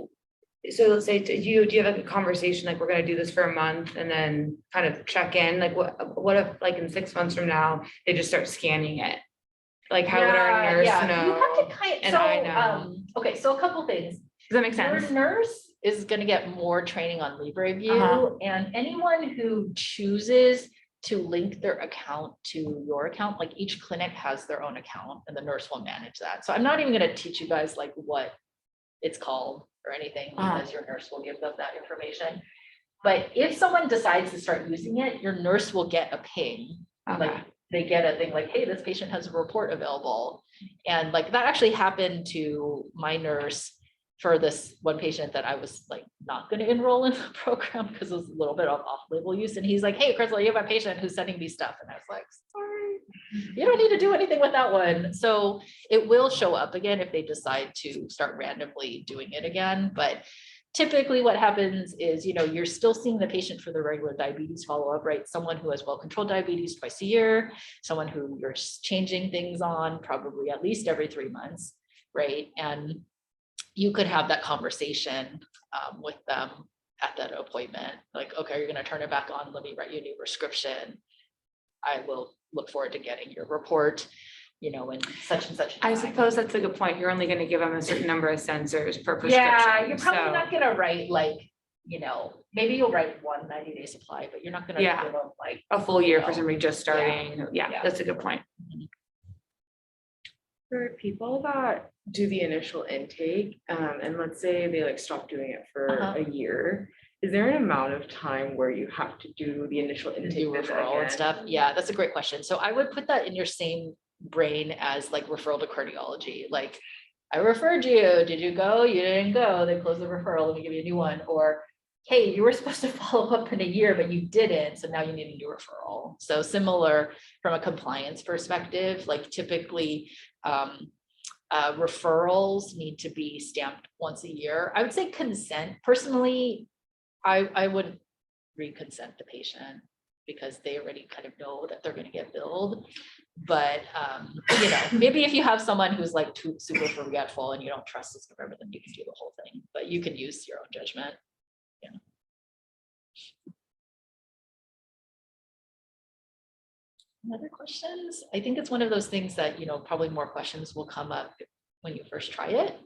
so let's say, do you have a conversation, like, we're gonna do this for a month and then kind of check in, like, what if, like, in 6 months from now, they just start scanning it? Like, how would our nurse know? You have to kind and I know. okay, so a couple things. Does that make Your sense? nurse is going to get more training on Libre View, Uh-huh. and anyone who chooses to link their account to your account, like each clinic has their own account and the nurse will manage that. So I'm not even going to teach you guys like what it's called or anything because your nurse will give them that information. But if someone decides to start using it, your nurse will get a ping. Okay. Like they get a thing like, hey, this patient has a report available. And like that actually happened to my nurse for this one patient that I was like not going to enroll in the program because it was a little bit of off-label use. And he's like, hey, Crystal, you have a patient who's sending me stuff. And I was like, sorry, you don't need to do anything with that one. So it will show up again if they decide to start randomly doing it again. But typically what happens is, you know, you're still seeing the patient for the regular diabetes follow-up, right? Someone who has well-controlled diabetes twice a year, someone who you're changing things on probably at least every 3 months, right? And you could have that conversation with them at that appointment. Like, okay, you're going to turn it back on. Let me write you a new prescription. I will look forward to getting your report, you know, in such and such. I time. suppose that's a good point. You're only gonna give them a certain number of sensors per prescription. Yeah, you're probably so- not going to write like, you know, maybe you'll write one 90-day supply, but you're not going to Yeah. give them like a full year for No. somebody just starting. Yeah, Yeah. that's a good point. For people that do the initial intake, and let's say they like stop doing it for Uh-huh. a year, is there an amount of time where you have to do the initial do intake visit referral and again? stuff. Yeah, that's a great question. So I would put that in your same brain as like referral to cardiology. Like, I referred you, did you go? You didn't go, they closed the referral, let me give you a new one. Or, hey, you were supposed to follow up in a year, but you didn't, so now you need a new referral. So similar from a compliance perspective, like typically referrals need to be stamped once a year. I would say consent, personally, I would re-consent the patient because they already kind of know that they're going to get billed. But, you know, maybe if you have someone who's like too super forgetful and you don't trust us to remember them, you can do the whole thing, but you can use your own judgment. Yeah. Other questions? I think it's one of those things that, you know, probably more questions will come up when you first try it,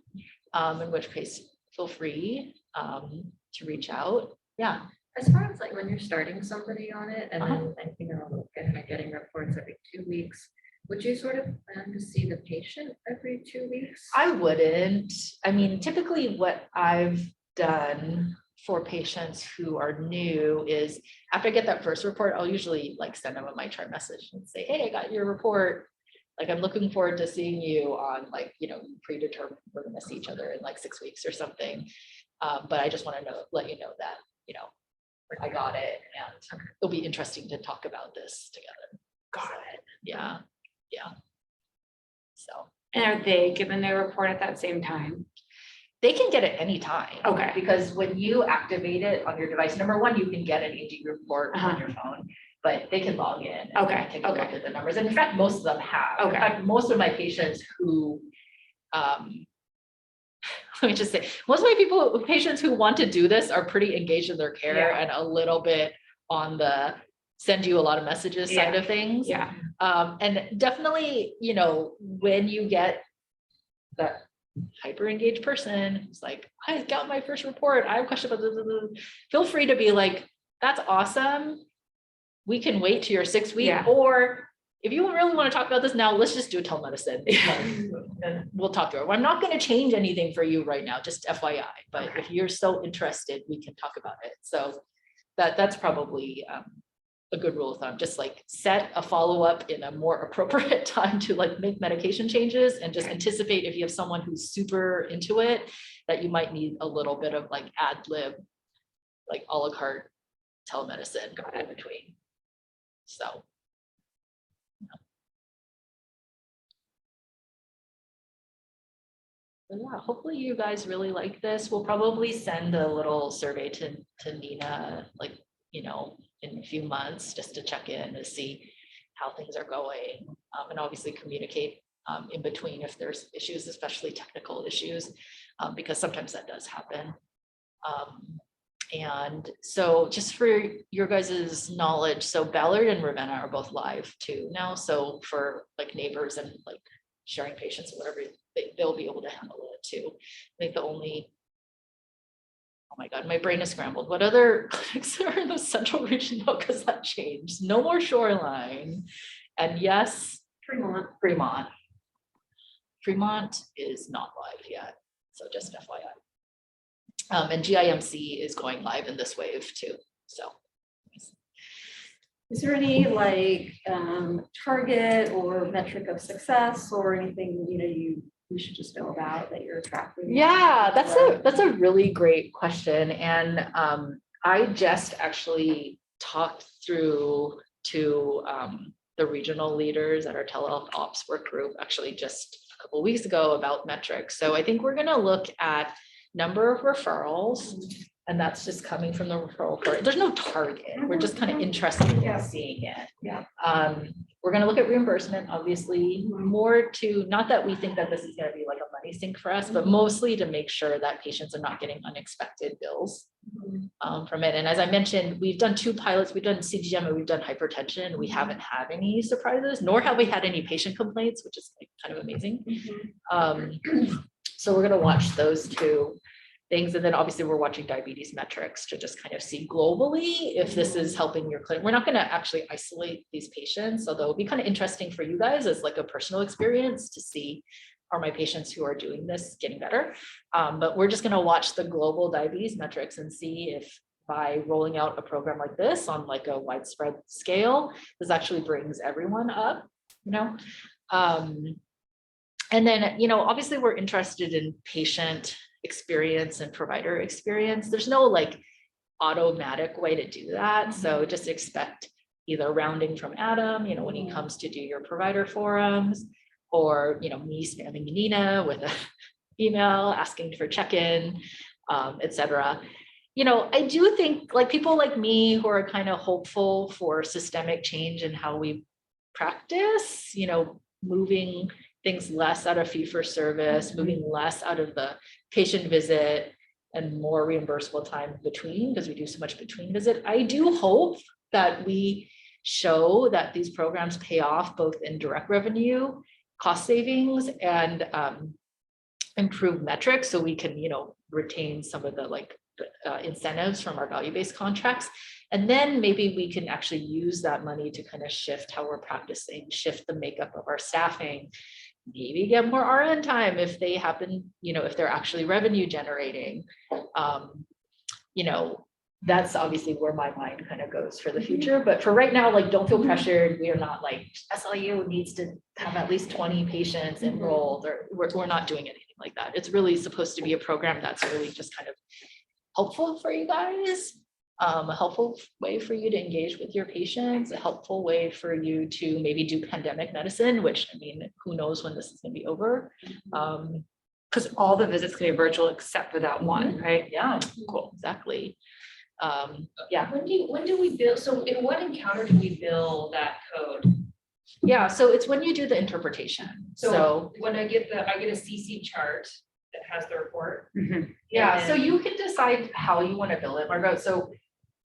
in which case feel free to reach out. Yeah. As far as like when you're starting somebody on it and Uh-huh. then, you know, kind of getting reports every 2 weeks, Would you sort of plan to see the patient every 2 weeks? I wouldn't. I mean, typically what I've done for patients who are new is after I get that first report, I'll usually like send them a my chart message and say, hey, I got your report. Like, I'm looking forward to seeing you on like, predetermined, we're gonna see each other in like 6 weeks or something. But I just want to let you know that, I got it, and it'll be interesting to talk about this together. Got it. Yeah, yeah. So. And are they given their report at that same time? They can get it anytime. Okay. Because when you activate it on your device, number one, you can get an AG report on your phone, but they can log in. And Okay, take a look at the numbers. And in fact, most of them have. Okay. In fact, most of my patients who, let me just say, most of my patients who want to do this are pretty engaged in their care Yeah. and a little bit on the send you a lot of messages side of things. Yeah, And definitely, when you get that hyper engaged person who's like, I got my first report, I have a question about this, feel free to be like, that's awesome. We can wait till your 6 week, Yeah. or if you really want to talk about this now, let's just do telemedicine. And we'll talk through it. I'm not going to change anything for you right now, just FYI, but if you're so interested, we can talk about it. So that's probably a good rule of thumb. Just like set a follow-up in a more appropriate time to like make medication changes, and just anticipate if you have someone who's super into it, that you might need a little bit of like ad lib, like a la carte telemedicine in between. So. But yeah, hopefully you guys really like this. We'll probably send a little survey to Nina, like, in a few months, just to check in to see how things are going, and obviously communicate in between if there's issues, especially technical issues, because sometimes that does happen. And so just for your guys's knowledge, so Ballard and Ravenna are both live too now. So for like neighbors and like sharing patients or whatever, they'll be able to handle it too. I think the only, oh my God, my brain is scrambled. What other clinics are in the central region though? Because that changed. No more Shoreline. And yes, Fremont is not live yet. So just FYI. And GIMC is going live in this wave too. So. Is there any like target or metric of success or anything, we should just know about that you're tracking? Yeah, that's a really great question. And I just actually talked through to the regional leaders at our telehealth ops work group actually just a couple of weeks ago about metrics. So I think we're going to look at number of referrals, and that's just coming from the referral part. There's no target. We're just kind of interested in seeing it. Yeah. We're going to look at reimbursement, obviously, more to, not that we think that this is going to be like a money sink for us, but mostly to make sure that patients are not getting unexpected bills from it. And as I mentioned, we've done 2 pilots. We've done CGM and we've done hypertension. We haven't had any surprises, nor have we had any patient complaints, which is like kind of amazing. So we're going to watch those 2 things. And then obviously we're watching diabetes metrics to just kind of see globally if this is helping your clinic. We're not going to actually isolate these patients, although it'll be kind of interesting for you guys as like a personal experience to see, are my patients who are doing this getting better? But we're just going to watch the global diabetes metrics and see if by rolling out a program like this on like a widespread scale, this actually brings everyone up, and then, obviously we're interested in patient experience and provider experience. There's no like automatic way to do that. So just expect either rounding from Adam, when he comes to do your provider forums, or, me spamming Nina with an email asking for check-in, et cetera. I do think like people like me who are kind of hopeful for systemic change in how we practice, moving things less out of fee for service, moving less out of the patient visit and more reimbursable time between, because we do so much between visit. I do hope that we show that these programs pay off both in direct revenue, cost savings, and improve metrics, so we can, retain some of the like incentives from our value-based contracts. And then maybe we can actually use that money to kind of shift how we're practicing, shift the makeup of our staffing, maybe get more RN time if they happen, if they're actually revenue generating. That's obviously where my mind kind of goes for the future. But for right now, like, don't feel pressured. We are not like SLU needs to have at least 20 patients enrolled, or we're not doing anything like that. It's really supposed to be a program that's really just kind of helpful for you guys, a helpful way for you to engage with your patients, a helpful way for you to maybe do pandemic medicine, which, I mean, who knows when this is going to be over. Because all the visits can be virtual except for that one, right? Yeah, cool, exactly. Yeah. When do we bill? So in what encounter do we bill that code? Yeah, so it's when you do the interpretation. So When I get a CC chart that has the report. yeah, and so then- you can decide how you want to bill it, Margot. So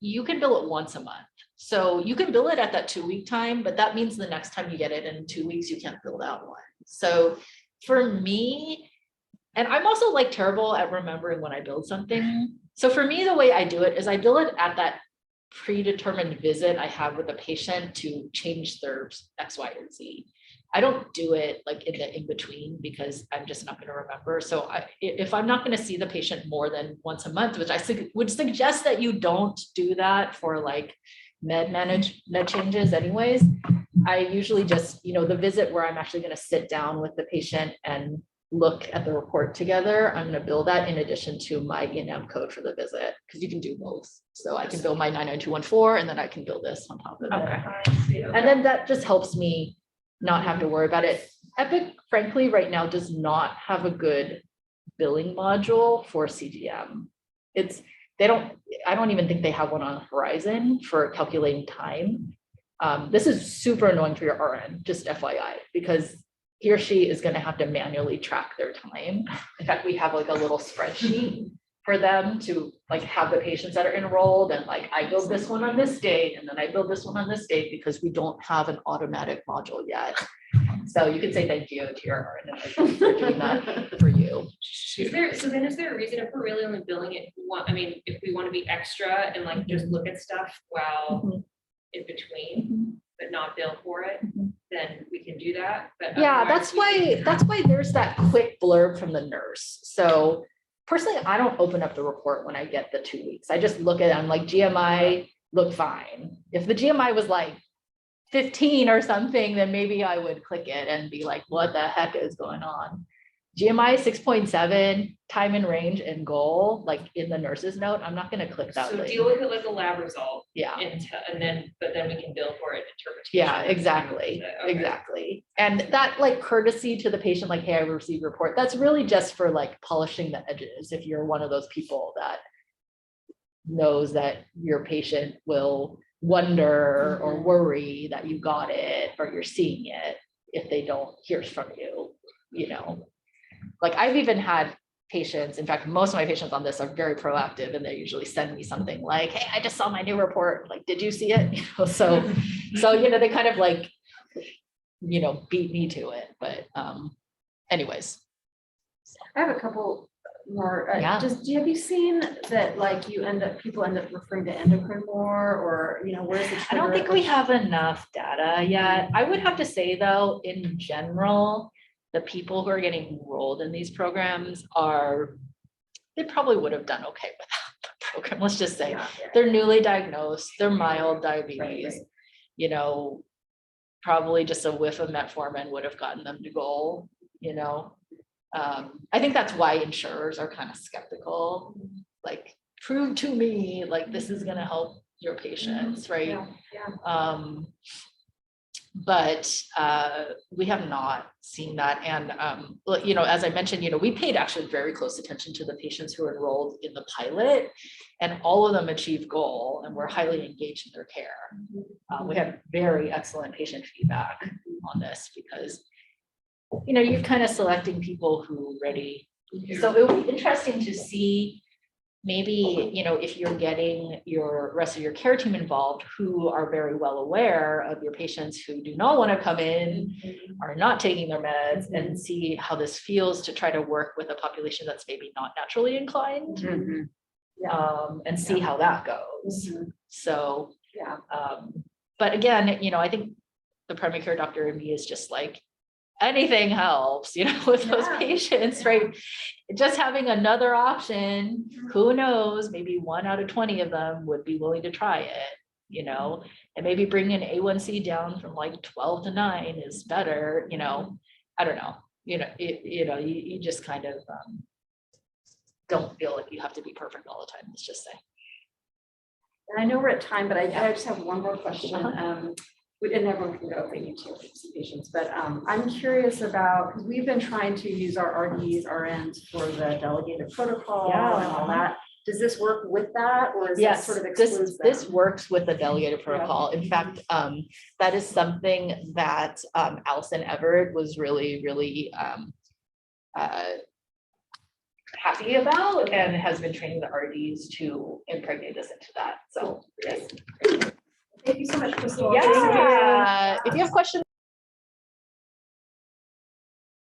you can bill it once a month. So you can bill it at that 2-week time, but that means the next time you get it in 2 weeks, you can't bill that one. So for me, and I'm also like terrible at remembering when I build something. So for me, the way I do it is I bill it at that predetermined visit I have with the patient to change their X, Y, and Z. I don't do it like in the in-between because I'm just not going to remember. So if I'm not going to see the patient more than once a month, which I would suggest that you don't do that for like med changes anyways, I usually just, the visit where I'm actually going to sit down with the patient and look at the report together, I'm going to bill that in addition to my E&M code for the visit, because you can do both. So I can bill my 99214 and then I can bill this on top of it. Okay. And then that just helps me not have to worry about it. Epic, frankly, right now does not have a good billing module for CGM. I don't even think they have one on the horizon for calculating time. This is super annoying for your RN, just FYI, because he or she is going to have to manually track their time. In fact, we have like a little spreadsheet for them to like have the patients that are enrolled, and like I build this one on this date and then I build this one on this date, because we don't have an automatic module yet. So you can say thank you to your RN for doing that for you. Is there a reason if we're really only billing it if we want to be extra and like just look at stuff while in between, but not bill for it, then we can do that. But Yeah, otherwise that's why there's that quick blurb from the nurse. So personally, I don't open up the report when I get the 2 weeks. I just look at it, I'm like, GMI look fine. If the GMI was like 15 or something, then maybe I would click it and be like, what the heck is going on? GMI 6.7, time and range and goal, like in the nurse's note, I'm not going to click that So link. deal with it like a lab result, Yeah. but then we can bill for it interpretation. Yeah, exactly. Okay. Exactly. And that like courtesy to the patient, like, hey, I received a report, that's really just for like polishing the edges. If you're one of those people that knows that your patient will wonder or worry that you got it or you're seeing it if they don't hear from you, Like I've even had patients, in fact, most of my patients on this are very proactive, and they usually send me something like, hey, I just saw my new report. Like, did you see it? So they kind of like, beat me to it. But anyways. I have a couple more. Yeah. Have you seen that like people end up referring to endocrine more, or where's the I don't trigger? think we have enough data yet. I would have to say though, in general, the people who are getting enrolled in these programs they probably would have done okay without the program. Let's just say they're newly diagnosed, they're mild diabetes, probably just a whiff of metformin would have gotten them to goal, I think that's why insurers are kind of skeptical, like prove to me like this is going to help your patients, right? But we have not seen that. And, as I mentioned, we paid actually very close attention to the patients who were enrolled in the pilot, and all of them achieved goal and were highly engaged in their care. We had very excellent patient feedback on this because, you're kind of selecting people who are ready. So it would be interesting to see maybe, if you're getting your rest of your care team involved, who are very well aware of your patients who do not want to come in, are not taking their meds, and see how this feels to try to work with a population that's maybe not naturally inclined. and see how that goes. Mhm. So, Yeah. but again, you know, I think the primary care doctor in me is just like, anything helps, you know, with those Yeah. patients, right? Just having another option, who knows, maybe 1 out of 20 of them would be willing to try it, you know, and maybe bringing A1C down from like 12 to 9 is better, you know, I don't know, you just kind of don't feel like you have to be perfect all the time, let's just say. And I know we're at time, but I just have one more question. And everyone can go if they need to, some patients, but I'm curious about, because we've been trying to use our RDs, RNs for the delegated protocol and all that. Does this work with that, or is that Yes, sort of excludes this them? works with the delegated protocol. In fact, that is something that Allison Everett was really happy about and has been training the RDs to impregnate this into that. So yes. Thank you so much, Crystal. Yeah, if you have questions